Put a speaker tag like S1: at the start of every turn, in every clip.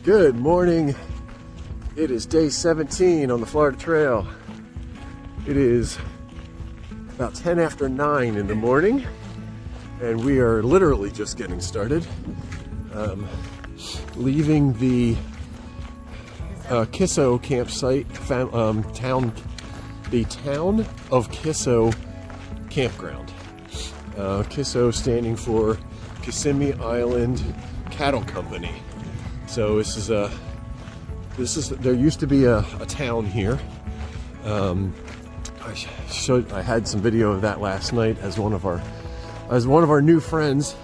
S1: Good morning. It is day 17 on the Florida Trail. It is about 10 after 9 in the morning, and we are literally just getting started. Leaving the Kisso campsite, the town of Kisso campground. Kisso standing for Kissimmee Island Cattle Company. So this is there used to be a town here. I had some video of that last night as one of our new friends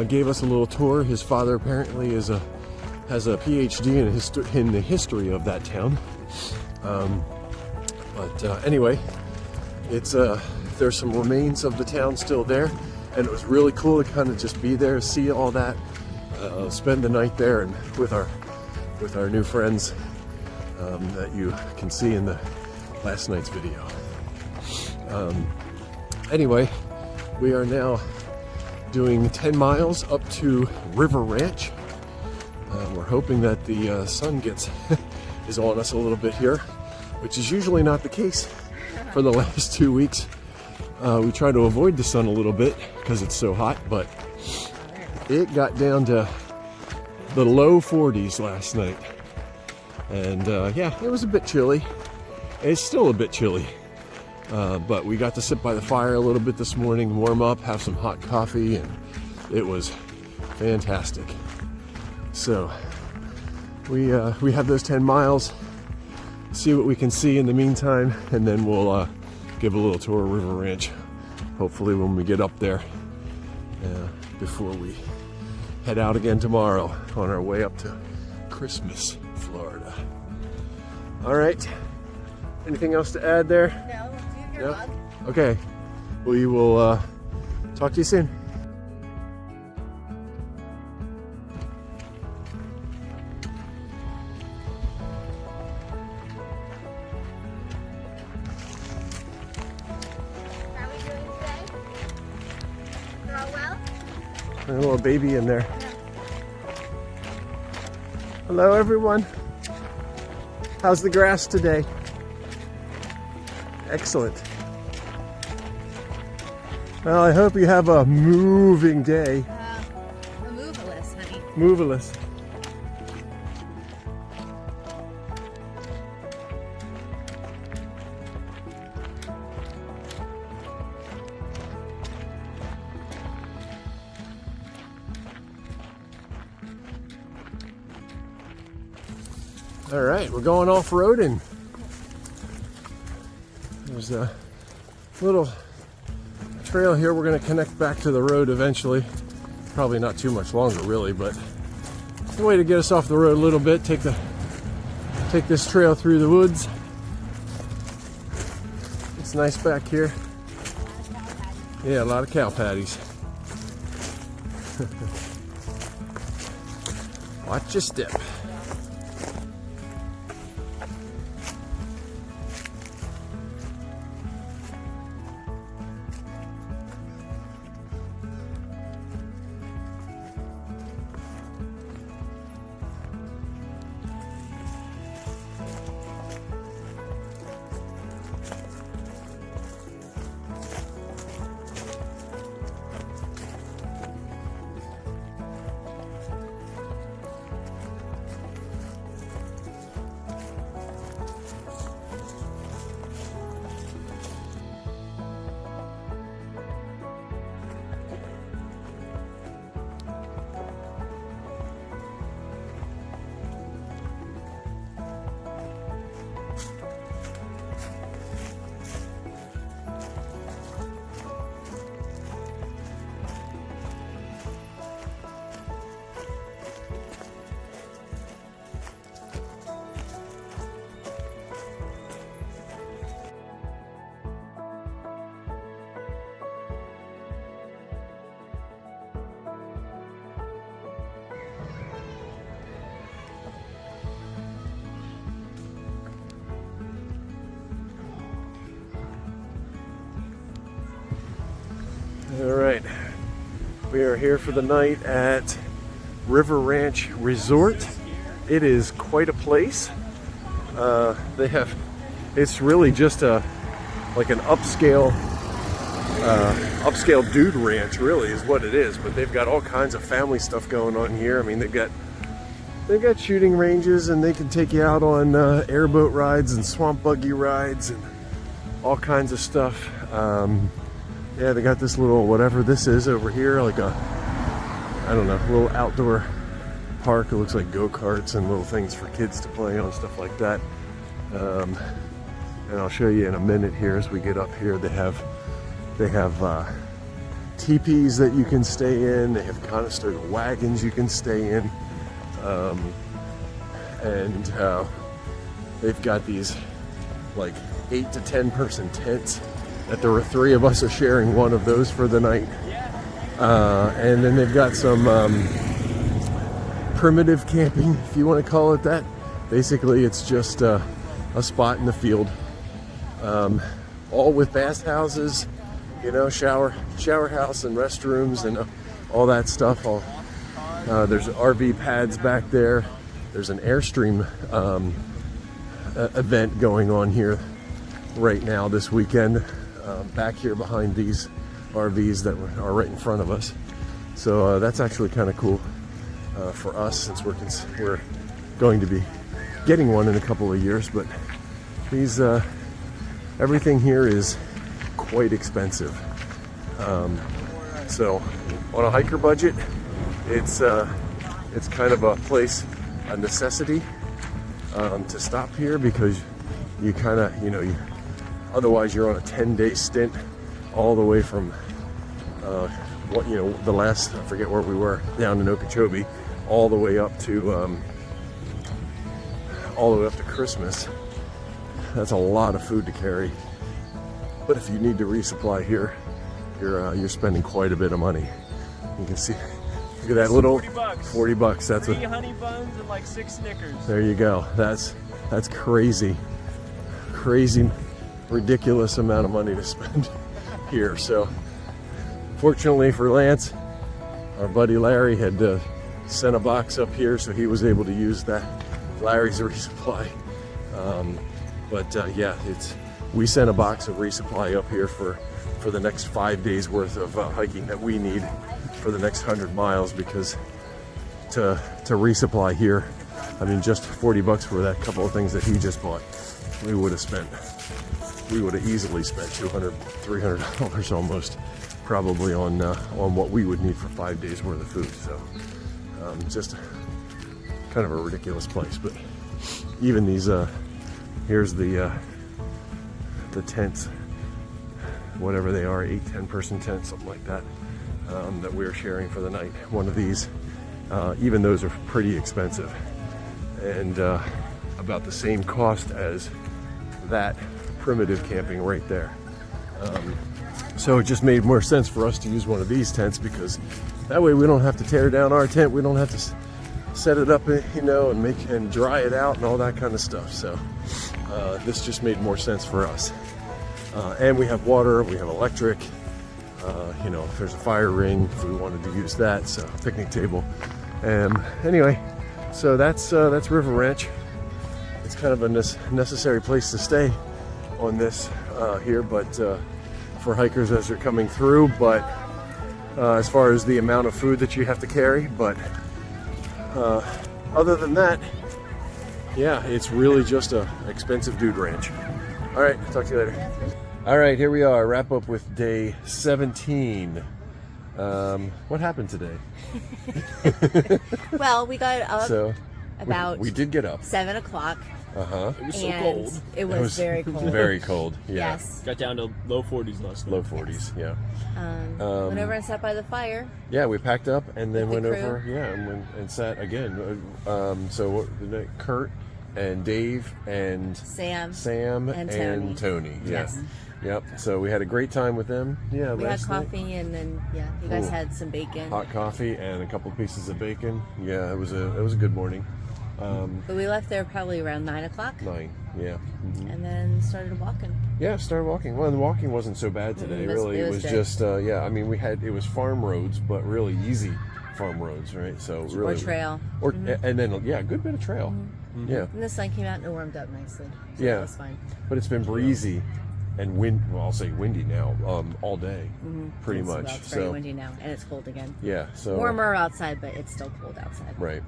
S1: gave us a little tour. His father apparently has a PhD in the history of that town. Anyway, there's some remains of the town still there, and it was really cool to kind of just be there, see all that, spend the night there, and with our new friends that you can see in the last night's video. Anyway, we are now doing 10 miles up to River Ranch. We're hoping that the sun is on us a little bit here, which is usually not the case for the last 2 weeks. We try to avoid the sun a little bit because it's so hot, but it got down to the low 40s last night. And yeah, it was a bit chilly. It's still a bit chilly. But we got to sit by the fire a little bit this morning, warm up, have some hot coffee, and it was fantastic. So we have those 10 miles, see what we can see in the meantime, and then we'll give a little tour of River Ranch, hopefully when we get up there, before we head out again tomorrow on our way up to Christmas, Florida. All right, anything else to add there?
S2: No, do your vlog.
S1: Okay, we will talk to you soon.
S2: How are we doing today? We're all well?
S1: A little baby in there. Hello, everyone. How's the grass today? Excellent. Well, I hope you have a moving day.
S2: A moveless, honey.
S1: Moveless. All right, we're going off-roading. There's a little trail here. We're going to connect back to the road eventually. Probably not too much longer, really, but it's a way to get us off the road a little bit. Take this trail through the woods. It's nice back here. Yeah, a lot of cow patties. Watch your step. All right, we are here for the night at River Ranch Resort. it is quite a place. It's really just like an upscale dude ranch, really is what it is. But they've got all kinds of family stuff going on here. I mean, they've got shooting ranges, and they can take you out on airboat rides and swamp buggy rides and all kinds of stuff. Yeah, they got this little whatever this is over here, like a, I don't know, little outdoor park. It looks like go-karts and little things for kids to play on, stuff like that. And I'll show you in a minute here as we get up here. They have teepees that you can stay in. They have Conestoga wagons you can stay in. And they've got these like 8 to 10 person tents that there were 3 of us are sharing one of those for the night. And then they've got some primitive camping, if you want to call it that. Basically, it's just a spot in the field, all with bath houses, you know, shower house and restrooms and all that stuff. There's RV pads back there. There's an Airstream event going on here right now this weekend, back here behind these RVs that are right in front of us. So that's actually kind of cool for us, since we're going to be getting one in a couple of years. But these everything here is quite expensive. So on a hiker budget, it's kind of a place, a necessity to stop here, because you kind of, you know, otherwise you're on a 10-day stint all the way from the last, I forget where we were, down in Okeechobee, all the way up to Christmas. That's a lot of food to carry. But if you need to resupply here, you're spending quite a bit of money. You can see, look at that little $40. That's
S3: 3 honey buns and like 6 Snickers.
S1: There you go. That's crazy, ridiculous amount of money to spend here. So fortunately for Lance, our buddy Larry had sent a box up here, so he was able to use that, Larry's resupply. Yeah, we sent a box of resupply up here for the next 5 days worth of hiking that we need for the next 100 miles, because to resupply here, I mean, just $40 for that couple of things that he just bought, we would have easily spent $200, $300 almost, probably on what we would need for 5 days worth of food. So just kind of a ridiculous place. But even these here's the tents, whatever they are, 8-10 person tents, something like that, that we're sharing for the night. One of these, even those are pretty expensive, and about the same cost as that primitive camping right there. So it just made more sense for us to use one of these tents, because that way we don't have to tear down our tent, we don't have to set it up, you know, and dry it out and all that kind of stuff. So this just made more sense for us. And we have water, we have electric, you know, if there's a fire ring, if we wanted to use that, so a picnic table. Anyway, so that's River Ranch. It's kind of a necessary place to stay on this here, but for hikers as they're coming through, but as far as the amount of food that you have to carry. But other than that, yeah, it's really just a expensive dude ranch. All right, talk to you later. All right, here we are, wrap up with day 17. What happened today?
S2: Well, we got up about
S1: we did get up
S2: 7 o'clock.
S3: It was so cold.
S2: It was very cold.
S1: Very cold. Yeah.
S2: Yes.
S3: Got down to low 40s last night.
S1: Low 40s. Yeah.
S2: Went over and sat by the fire.
S1: Yeah, we packed up and then
S2: With the
S1: went
S2: crew.
S1: over. Yeah, and sat again. Kurt and Dave and
S2: Sam
S1: and Tony. Yeah.
S2: Yes.
S1: Yep. So we had a great time with them. Yeah.
S2: We had
S1: last night.
S2: coffee, and then you guys
S1: Ooh.
S2: had some bacon.
S1: Hot coffee and a couple pieces of bacon. Yeah, it was a good morning.
S2: But we left there probably around 9 o'clock.
S1: 9. Yeah. Mhm.
S2: And then started walking.
S1: Yeah, started walking. Well, the walking wasn't so bad today.
S2: It was
S1: Really, it was
S2: good.
S1: just I mean, it was farm roads, but really easy farm roads, right? So
S4: Or
S1: really,
S4: trail.
S1: or and then a good bit of trail. Yeah,
S4: And the sun came out and it warmed up nicely. So
S1: Yeah.
S4: that was fine.
S1: but it's been breezy and well, I'll say windy now, all day, pretty
S4: It's-
S1: much.
S4: Well, it's very
S1: So
S4: windy now, and it's cold again.
S1: yeah, so
S4: Warmer outside, but it's still cold outside.
S1: right.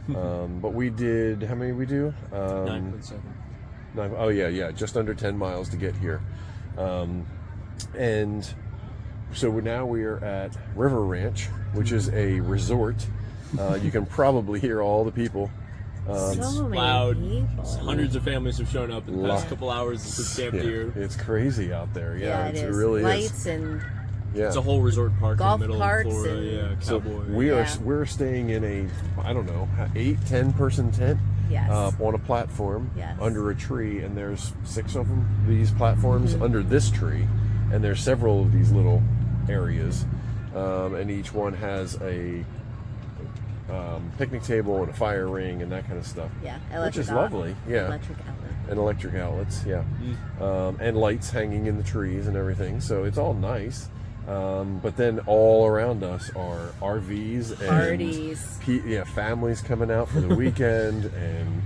S1: But we did, how many we do?
S3: 9.7.
S1: Oh yeah, just under 10 miles to get here. And so now we are at River Ranch, which is a resort. You can probably hear all the people.
S4: So many
S3: Loud.
S4: people.
S3: Hundreds of families have shown up in the past couple hours since camped
S1: Yeah,
S3: here.
S1: it's crazy out there. Yeah,
S4: it is.
S1: it really
S4: Lights
S1: is.
S4: and
S1: Yeah.
S3: It's a whole resort park
S4: Golf
S3: in the middle
S4: carts
S3: of Florida.
S4: and-
S3: Yeah,
S1: So
S3: cowboy.
S4: Yeah.
S1: we're staying in a, I don't know, 8-10 person tent.
S4: Yes.
S1: On a platform
S4: Yes.
S1: under a tree, and there's 6 of them, these platforms under this tree, and there's several of these little areas, and each one has a picnic table and a fire ring and that kind of stuff.
S4: yeah,
S1: which is
S4: outlet.
S1: lovely. Yeah,
S4: Electric outlet.
S1: and electric outlets. Yeah, and lights hanging in the trees and everything. So it's all nice. But then all around us are RVs and
S4: Parties.
S1: families coming out for the weekend, and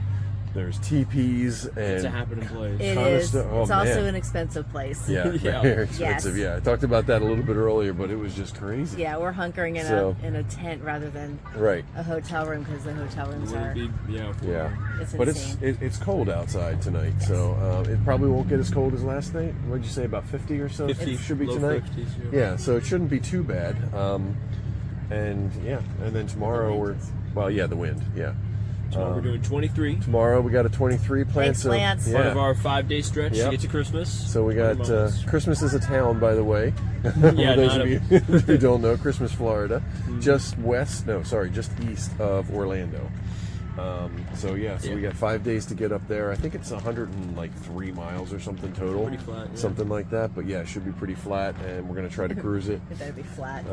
S1: there's teepees and
S3: It's a happening place.
S4: It
S1: Ton of
S4: is.
S1: stuff. Oh,
S4: It's also
S1: man.
S4: an expensive place.
S1: yeah,
S3: Yeah.
S1: very expensive.
S4: Yes.
S1: Yeah, I talked about that a little bit earlier, but it was just crazy.
S4: Yeah, we're hunkering in
S1: So-
S4: a tent rather than
S1: Right.
S4: a hotel room because the hotel rooms
S3: Would
S4: are.
S3: it be- yeah.
S1: Yeah,
S4: It's
S1: but
S4: insane.
S1: it's cold outside tonight, so it probably won't get as cold as last night. What'd you say, about 50 or so?
S3: 50,
S1: It should be
S3: low
S1: tonight.
S3: 50s,
S1: Yeah, so it shouldn't be too bad. And then tomorrow the wind. Yeah,
S3: Tomorrow we're doing 23.
S1: tomorrow we got a 23 plan.
S4: Thanks,
S1: so
S4: Lance.
S1: yeah.
S3: Part of our 5-day stretch
S1: Yep.
S3: to get to Christmas.
S1: So we got
S3: 20 miles.
S1: Christmas is a town, by the way.
S3: Yeah,
S1: For those
S3: not
S1: of you who don't know, Christmas, Florida, just east of Orlando. So we got 5 days to get up there. I think it's 103 miles or something total,
S3: Pretty flat, yeah.
S1: something like that. But yeah, it should be pretty flat, and we're gonna try to cruise it.
S4: It better be flat.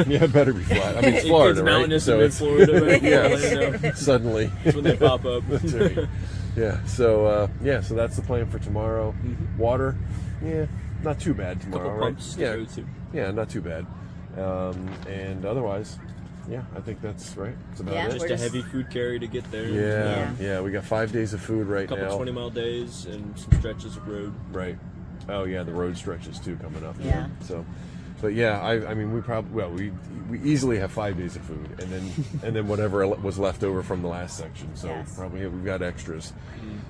S1: Yeah, it better be flat. I mean, it's
S3: It
S1: Florida,
S3: gets
S1: right?
S3: mountainous
S1: So
S3: in
S1: it's
S3: mid-Florida, but
S1: yeah, suddenly.
S3: that's when they pop up.
S1: That's right. Yeah. So so that's the plan for tomorrow. Water, not too bad tomorrow.
S3: Couple
S1: right?
S3: pumps to
S1: Yeah,
S3: go to.
S1: yeah, not too bad. And otherwise, I think that's right. That's about
S4: Yeah,
S1: it.
S3: Just
S4: We're
S3: a
S4: just-
S3: heavy food carry to get there.
S1: Yeah. We got 5 days of food right
S3: A couple
S1: now.
S3: 20-mile days and some stretches of road.
S1: Right. Oh yeah, the road stretches too coming up.
S4: Yeah.
S1: So, but yeah, I mean, we easily have 5 days of food, and then whatever was left over from the last section. So
S4: Yes.
S1: probably we've got extras.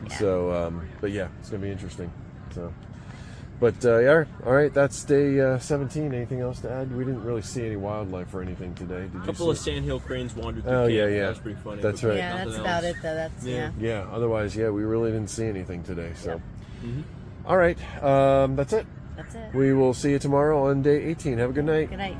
S4: Yeah.
S1: So, but yeah, it's gonna be interesting. So, but yeah, all right, that's day 17. Anything else to add? We didn't really see any wildlife or anything today. Did
S3: A
S1: you
S3: couple
S1: see?
S3: of sandhill cranes wandered through
S1: Oh,
S3: camp.
S1: yeah, yeah.
S3: That was pretty funny.
S1: That's
S3: but
S1: right.
S4: Yeah,
S3: nothing
S4: that's about
S3: else.
S4: it though. That's
S3: Yeah.
S4: yeah.
S1: Yeah. Otherwise, we really didn't see anything today. So,
S3: Mhm.
S1: all right, that's it.
S4: That's it.
S1: We will see you tomorrow on day 18. Have a good night.
S4: Good night.